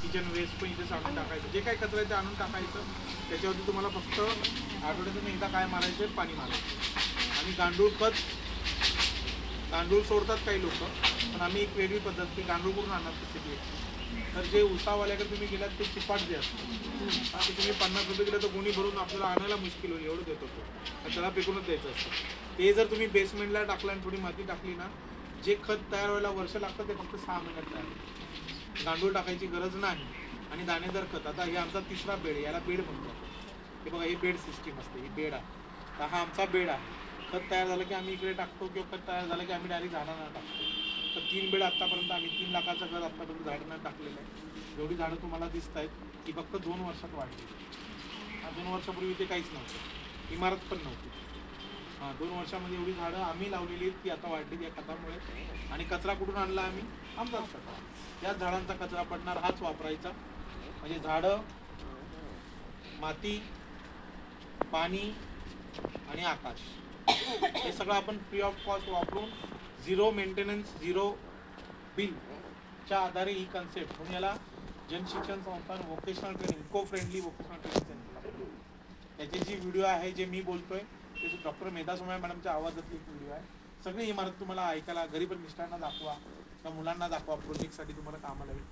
Kitchen waste पण इथे आणून टाकायचं, जे काय कचरा आहे ते आणून टाकायचं. त्याच्यावरती तुम्हाला फक्त आठवड्यातून एकदा काय मारायचं, पाणी मारायचं. आणि गांडूळ खत, गांडूळ सोडतात काही लोक, पण आम्ही एक वेगळी पद्धत की गांडूळ करून आणत किती. तर जे उसावाल्याकडे तुम्ही गेलात ते चिपाट जे असतं, आता तुम्ही 50 रुपये दिले तर गोणी भरून आपल्याला आणायला मुश्किल होईल एवढं देतो तो, त्याला फेकूनच द्यायचं असतं. ते जर तुम्ही बेसमेंटला टाकलं आणि थोडी माती टाकली ना, जे खत तयार व्हायला वर्ष लागतं ते फक्त 6 महिन्यात तयार होतं. गांडूळ टाकायची गरज नाही. आणि दाणेदार खत, आता हे आमचा तिसरा बेड, याला बेड म्हणतो. हे बघा, ही बेड सिस्टीम असते, ही बेड आहे. तर हा आमचा बेड आहे. खत तयार झालं की आम्ही इकडे टाकतो, किंवा खत तयार झालं की आम्ही डायरेक्ट झाडांना टाकतो. तर 3 बेड आत्तापर्यंत आम्ही 3 लाखाचं घर आत्तापर्यंत झाडांना टाकलेलं आहे. एवढी झाडं तुम्हाला दिसत आहेत की फक्त 2 वर्षात वाढली. 2 वर्षापूर्वी ते काहीच नव्हतं, इमारत पण नव्हती. 2 वर्षामध्ये एवढी झाडं आम्ही लावलेली आहेत की आता वाढली या खतामुळे. आणि कचरा कुठून आणला आम्ही? आमचाच कचरा. याच झाडांचा कचरा पडणार, हाच वापरायचा. म्हणजे झाडं, माती, पाणी आणि आकाश, हे सगळं आपण फ्री ऑफ कॉस्ट वापरून, झिरो मेंटेनन्स, झिरो बिलच्या आधारे ही कन्सेप्ट म्हणून याला Janshikshan Sansthan vocational training, eco friendly vocational training centre. त्याची जी व्हिडिओ आहे, जे मी बोलतोय, त्याची डॉक्टर मेधा सोमय्या मॅडमच्या आवाजातली एक व्हिडिओ आहे. सगळी इमारत तुम्हाला ऐकायला, घरी पण मिस्टरांना दाखवा, त्या मुलांना दाखवा, प्रोजेक्टसाठी तुम्हाला कामाला येईल.